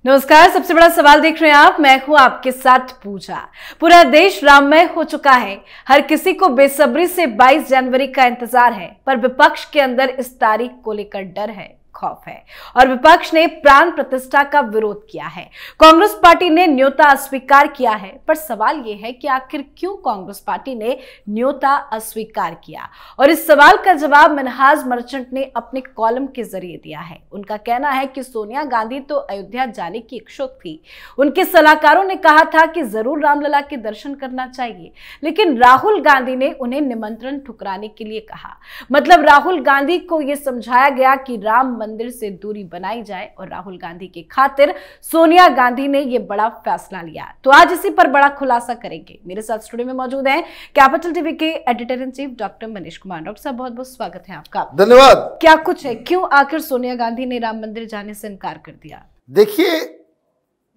नमस्कार। सबसे बड़ा सवाल देख रहे हैं आप। मैं हूं आपके साथ पूजा। पूरा देश राममय हो चुका है। हर किसी को बेसब्री से 22 जनवरी का इंतजार है, पर विपक्ष के अंदर इस तारीख को लेकर डर है, खौफ है और विपक्ष ने प्राण प्रतिष्ठा का विरोध किया है। कांग्रेस पार्टी ने न्योता अस्वीकार किया है, पर सवाल यह है कि आखिर क्यों कांग्रेस पार्टी ने न्योता अस्वीकार किया। और इस सवाल का जवाब मिन्हाज मर्चेंट ने अपने कॉलम के जरिए दिया है। उनका कहना है कि सोनिया गांधी तो अयोध्या जाने की इच्छुक थी। उनके सलाहकारों ने कहा था कि जरूर रामलला के दर्शन करना चाहिए, लेकिन राहुल गांधी ने उन्हें निमंत्रण ठुकराने के लिए कहा। मतलब राहुल गांधी को यह समझाया गया कि राम मंदिर से दूरी बनाई जाए और राहुल गांधी की खातिर सोनिया गांधी ने यह बड़ा फैसला लिया। तो आज इसी पर बड़ा खुलासा करेंगे। मेरे साथ स्टूडियो में मौजूद हैं कैपिटल टीवी के editor in chief doctor Manish Kumar. Doctor साहब, बहुत बहुत स्वागत है आपका। धन्यवाद। क्या कुछ है, क्यों आखिर सोनिया गांधी ने राम मंदिर जाने से इनकार कर दिया? देखिए,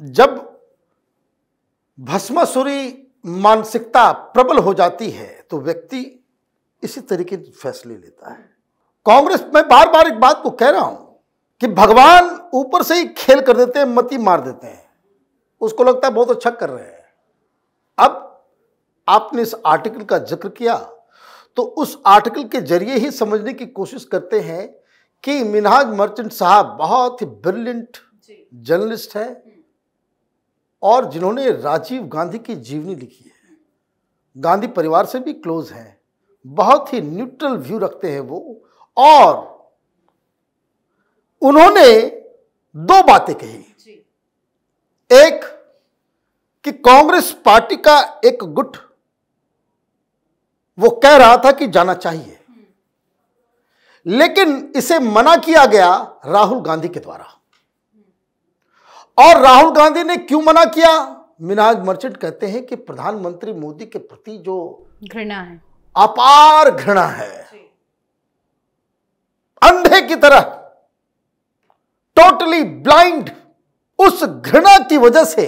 जब भस्मासुरी मानसिकता प्रबल हो जाती है तो व्यक्ति इसी तरीके के फैसले लेता है। कांग्रेस में बार बार एक बात को कह रहा हूं कि भगवान ऊपर से ही खेल कर देते हैं, मती मार देते हैं। उसको लगता है बहुत अच्छा कर रहे हैं। अब आपने इस आर्टिकल का जिक्र किया तो उस आर्टिकल के जरिए ही समझने की कोशिश करते हैं कि मिन्हाज मर्चेंट साहब बहुत ही ब्रिलियंट जर्नलिस्ट है और जिन्होंने राजीव गांधी की जीवनी लिखी है, गांधी परिवार से भी क्लोज हैं, बहुत ही न्यूट्रल व्यू रखते हैं वो। और उन्होंने दो बातें कही। एक कि कांग्रेस पार्टी का एक गुट वो कह रहा था कि जाना चाहिए, लेकिन इसे मना किया गया राहुल गांधी के द्वारा। और राहुल गांधी ने क्यों मना किया? मिन्हाज मर्चेंट कहते हैं कि प्रधानमंत्री मोदी के प्रति जो घृणा है, अपार घृणा है, अंधे की तरह, टोटली ब्लाइंड, उस घृणा की वजह से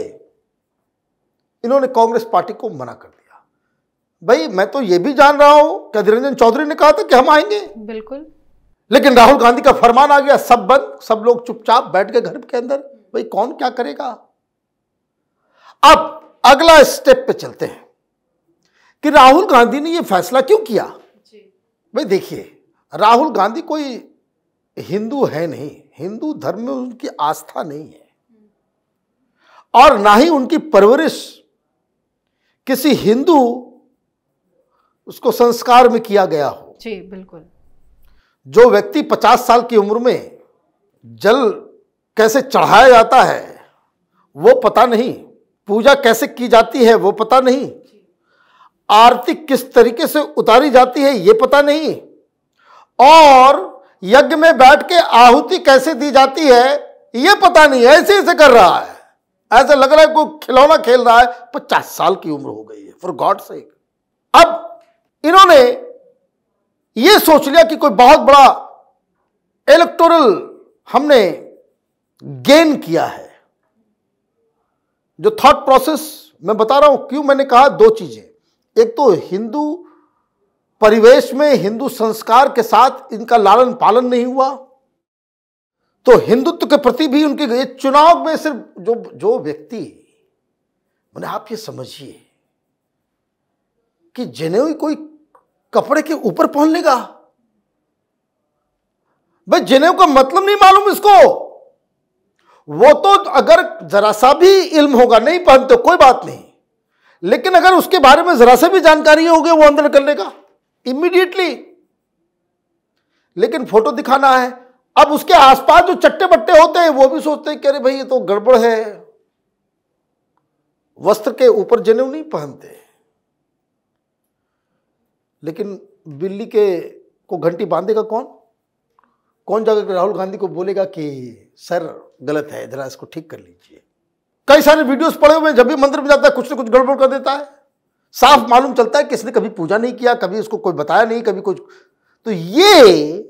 इन्होंने कांग्रेस पार्टी को मना कर दिया। भाई, मैं तो यह भी जान रहा हूं कि अधीर रंजन चौधरी ने कहा था कि हम आएंगे, बिल्कुल, लेकिन राहुल गांधी का फरमान आ गया, सब बंद, सब लोग चुपचाप बैठ गए घर के अंदर। भाई, कौन क्या करेगा? अब अगला स्टेप पे चलते हैं कि राहुल गांधी ने यह फैसला क्यों किया। भाई देखिए, राहुल गांधी कोई हिंदू है नहीं, हिंदू धर्म में उनकी आस्था नहीं है और ना ही उनकी परवरिश किसी हिंदू उसको संस्कार में किया गया हो। जी बिल्कुल। जो व्यक्ति 50 साल की उम्र में जल कैसे चढ़ाया जाता है वो पता नहीं, पूजा कैसे की जाती है वो पता नहीं, आरती किस तरीके से उतारी जाती है ये पता नहीं, और यज्ञ में बैठ के आहुति कैसे दी जाती है ये पता नहीं। ऐसे ऐसे कर रहा है, ऐसा लग रहा है कोई खिलौना खेल रहा है। 50 साल की उम्र हो गई है, फॉर गॉड सेक। अब इन्होंने ये सोच लिया कि कोई बहुत बड़ा इलेक्टोरल हमने गेन किया है। जो थॉट प्रोसेस मैं बता रहा हूं, क्यों मैंने कहा दो चीजें। एक तो हिंदू परिवेश में, हिंदू संस्कार के साथ इनका लालन पालन नहीं हुआ, तो हिंदुत्व के प्रति भी उनके ये चुनाव में सिर्फ जो व्यक्ति, मैंने आप ये समझिए कि जनेऊ कोई कपड़े के ऊपर पहन लेगा। भाई, जनेऊ का मतलब नहीं मालूम इसको। वो तो अगर जरा सा भी इल्म होगा, नहीं पहनते कोई बात नहीं, लेकिन अगर उसके बारे में जरा सा भी जानकारी होगी वो अंदर कर लेगा इमीडिएटली। लेकिन फोटो दिखाना है। अब उसके आसपास जो चट्टे बट्टे होते हैं वो भी सोचते हैं कि अरे भाई ये तो गड़बड़ है, वस्त्र के ऊपर जनेऊ नहीं पहनते। लेकिन बिल्ली के को घंटी बांधेगा कौन जाकर राहुल गांधी को बोलेगा कि सर गलत है, जरा इसको ठीक कर लीजिए। कई सारे वीडियोस पड़े हुए हैं, जब भी मंदिर में जाता है कुछ ना कुछ गड़बड़ कर देता है। साफ मालूम चलता है कि इसने कभी पूजा नहीं किया, कभी इसको कोई बताया नहीं, कभी कुछ। तो ये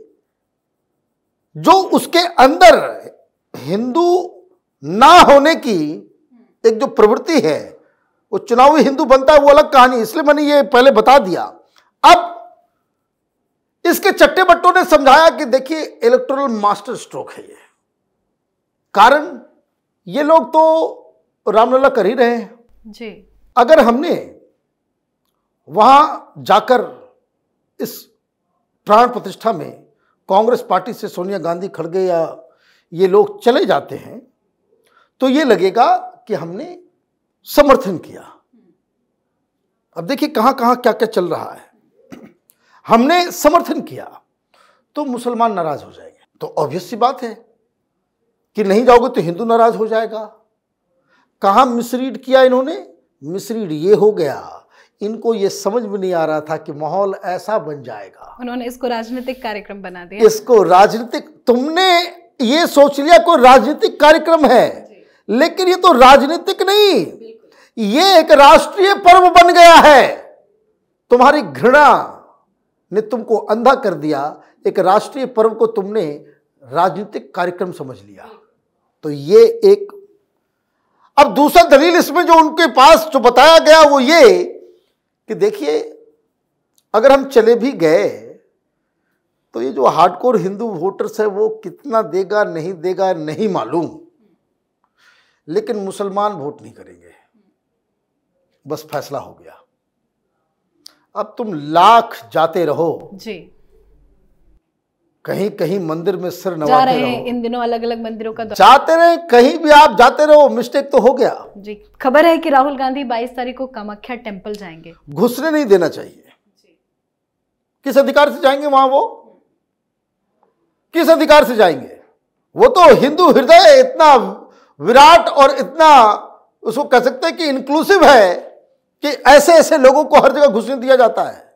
जो उसके अंदर हिंदू ना होने की एक जो प्रवृत्ति है, वो चुनावी हिंदू बनता है, वो अलग कहानी। इसलिए मैंने ये पहले बता दिया। अब इसके चट्टे बट्टों ने समझाया कि देखिए इलेक्टोरल मास्टर स्ट्रोक है ये। कारण ये लोग तो रामलला कर ही रहे हैं जी। अगर हमने वहां जाकर इस प्राण प्रतिष्ठा में कांग्रेस पार्टी से सोनिया गांधी खड़गे या ये लोग चले जाते हैं तो ये लगेगा कि हमने समर्थन किया। अब देखिए कहां कहां क्या क्या चल रहा है। हमने समर्थन किया तो मुसलमान नाराज हो जाएंगे, तो ऑब्वियस सी बात है कि नहीं जाओगे तो हिंदू नाराज हो जाएगा। कहां मिसरीड किया इन्होंने? मिसरीड ये हो गया, इनको ये समझ में नहीं आ रहा था कि माहौल ऐसा बन जाएगा, उन्होंने इसको राजनीतिक कार्यक्रम बना दिया। इसको राजनीतिक, तुमने ये सोच लिया कोई राजनीतिक कार्यक्रम है, लेकिन ये तो राजनीतिक नहीं, ये एक राष्ट्रीय पर्व बन गया है। तुम्हारी घृणा ने तुमको अंधा कर दिया, एक राष्ट्रीय पर्व को तुमने राजनीतिक कार्यक्रम समझ लिया। तो ये एक, अब दूसरा दलील इसमें जो उनके पास जो बताया गया वो ये कि देखिए अगर हम चले भी गए तो ये जो हार्डकोर हिंदू वोटर्स है वो कितना देगा नहीं देगा नहीं मालूम, लेकिन मुसलमान वोट नहीं करेंगे, बस फैसला हो गया। अब तुम लाख जाते रहो जी, कहीं कहीं मंदिर में सिर जा नवाते रहे हैं रहो, इन दिनों अलग अलग मंदिरों का जाते रहे, कहीं भी आप जाते रहो, मिस्टेक तो हो गया। जी। खबर है कि राहुल गांधी 22 तारीख को कामाख्या टेम्पल जाएंगे। घुसने नहीं देना चाहिए। किस अधिकार से जाएंगे वहां? वो किस अधिकार से जाएंगे? वो तो हिंदू हृदय इतना विराट और इतना उसको कह सकते हैं कि इंक्लूसिव है कि ऐसे ऐसे लोगों को हर जगह घुसने दिया जाता है।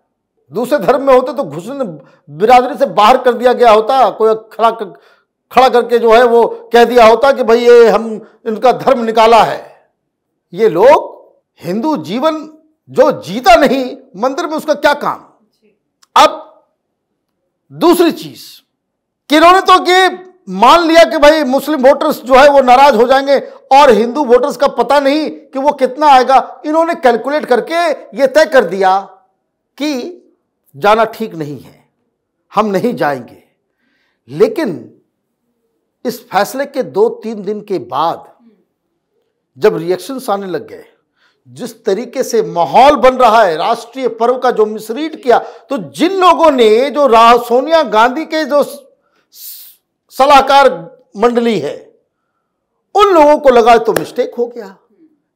दूसरे धर्म में होते तो घुसने बिरादरी से बाहर कर दिया गया होता, कोई खड़ा करके जो है वो कह दिया होता कि भाई ये हम इनका धर्म निकाला है। ये लोग हिंदू जीवन जो जीता नहीं मंदिर में, उसका क्या काम? अब दूसरी चीज कि इन्होंने तो ये मान लिया कि भाई मुस्लिम वोटर्स जो है वो नाराज हो जाएंगे और हिंदू वोटर्स का पता नहीं कि वो कितना आएगा। इन्होंने कैलकुलेट करके ये तय कर दिया कि जाना ठीक नहीं है, हम नहीं जाएंगे। लेकिन इस फैसले के 2-3 दिन के बाद जब रिएक्शंस आने लग गए, जिस तरीके से माहौल बन रहा है, राष्ट्रीय पर्व का जो मिसरीड किया, तो जिन लोगों ने जो सोनिया गांधी के जो सलाहकार मंडली है उन लोगों को लगा तो मिस्टेक हो गया।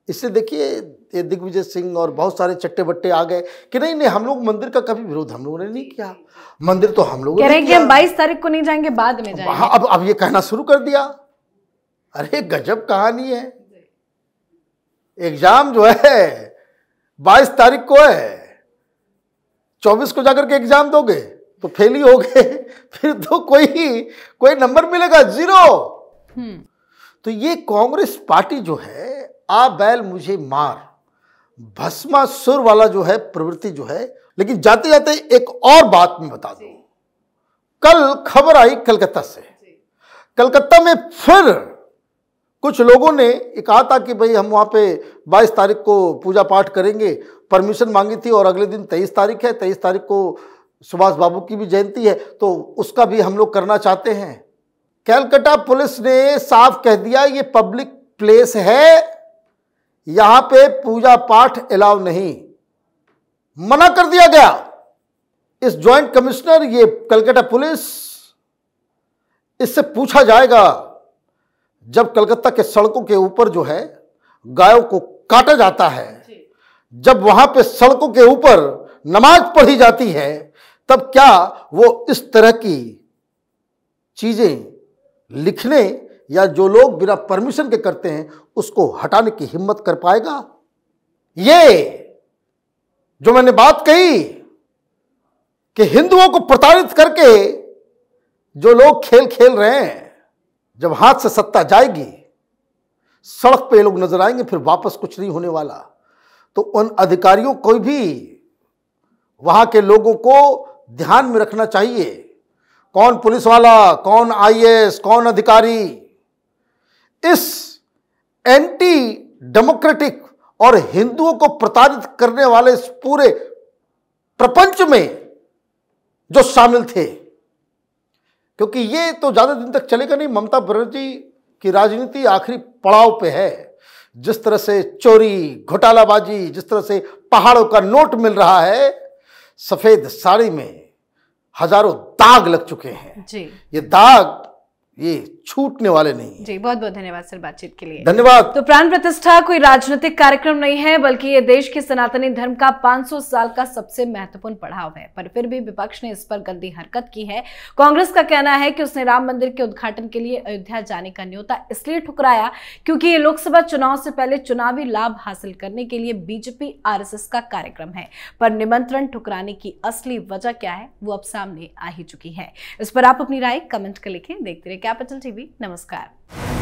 इससे देखिए ये दिग्विजय सिंह और बहुत सारे चट्टे बट्टे आ गए कि नहीं नहीं हम लोग मंदिर का कभी विरोध हम लोगों ने नहीं किया, मंदिर तो हम लोग कह रहे हैं कि हम 22 तारीख को नहीं जाएंगे, बाद में जाएंगे। हाँ, अब ये कहना शुरू कर दिया। अरे गजब कहानी है। एग्जाम जो है 22 तारीख को है, 24 को जाकर के एग्जाम दोगे तो फेल ही हो गए, फिर तो कोई नंबर मिलेगा? 0। तो ये कांग्रेस पार्टी जो है आ बैल मुझे मार, भस्मासुर वाला जो है प्रवृत्ति जो है। लेकिन जाते जाते एक और बात मैं बता दूं, कल खबर आई कलकत्ता से। कलकत्ता में फिर कुछ लोगों ने कहा था कि भाई हम वहां पे 22 तारीख को पूजा पाठ करेंगे, परमिशन मांगी थी और अगले दिन 23 तारीख है, 23 तारीख को सुभाष बाबू की भी जयंती है तो उसका भी हम लोग करना चाहते हैं। कलकत्ता पुलिस ने साफ कह दिया ये पब्लिक प्लेस है, यहां पे पूजा पाठ अलाउ नहीं, मना कर दिया गया। इस जॉइंट कमिश्नर ये कलकत्ता पुलिस, इससे पूछा जाएगा जब कलकत्ता के सड़कों के ऊपर जो है गायों को काटा जाता है, जब वहां पे सड़कों के ऊपर नमाज पढ़ी जाती है, तब क्या वो इस तरह की चीजें लिखने या जो लोग बिना परमिशन के करते हैं उसको हटाने की हिम्मत कर पाएगा? ये जो मैंने बात कही कि हिंदुओं को प्रताड़ित करके जो लोग खेल खेल रहे हैं, जब हाथ से सत्ता जाएगी, सड़क पे ये लोग नजर आएंगे, फिर वापस कुछ नहीं होने वाला। तो उन अधिकारियों को भी वहां के लोगों को ध्यान में रखना चाहिए, कौन पुलिस वाला, कौन आईएएस, कौन अधिकारी इस एंटी डेमोक्रेटिक और हिंदुओं को प्रताड़ित करने वाले इस पूरे प्रपंच में जो शामिल थे। क्योंकि ये तो ज्यादा दिन तक चलेगा नहीं। ममता बनर्जी कि राजनीति आखिरी पड़ाव पे है। जिस तरह से चोरी, घोटालाबाजी, जिस तरह से पहाड़ों का नोट मिल रहा है, सफेद साड़ी में हजारों दाग लग चुके हैं जी। ये दाग ये छूटने वाले नहीं। जी, बहुत बहुत धन्यवाद सर बातचीत के लिए। धन्यवाद। तो प्राण प्रतिष्ठा कोई राजनीतिक कार्यक्रम नहीं है, बल्कि ये देश के सनातनी धर्म का 500 साल का सबसे महत्वपूर्ण पड़ाव है। पर फिर भी विपक्ष ने इस पर गंदी हरकत की है। कांग्रेस का कहना है कि उसने राम मंदिर के उद्घाटन के लिए अयोध्या जाने का न्योता इसलिए ठुकराया क्योंकि ये लोकसभा चुनाव से पहले चुनावी लाभ हासिल करने के लिए बीजेपी आरएसएस का कार्यक्रम है। पर निमंत्रण ठुकराने की असली वजह क्या है वो अब सामने आ ही चुकी है। इस पर आप अपनी राय कमेंट कर लिखें। देखते रहिए कैपिटल टीवी। नमस्कार।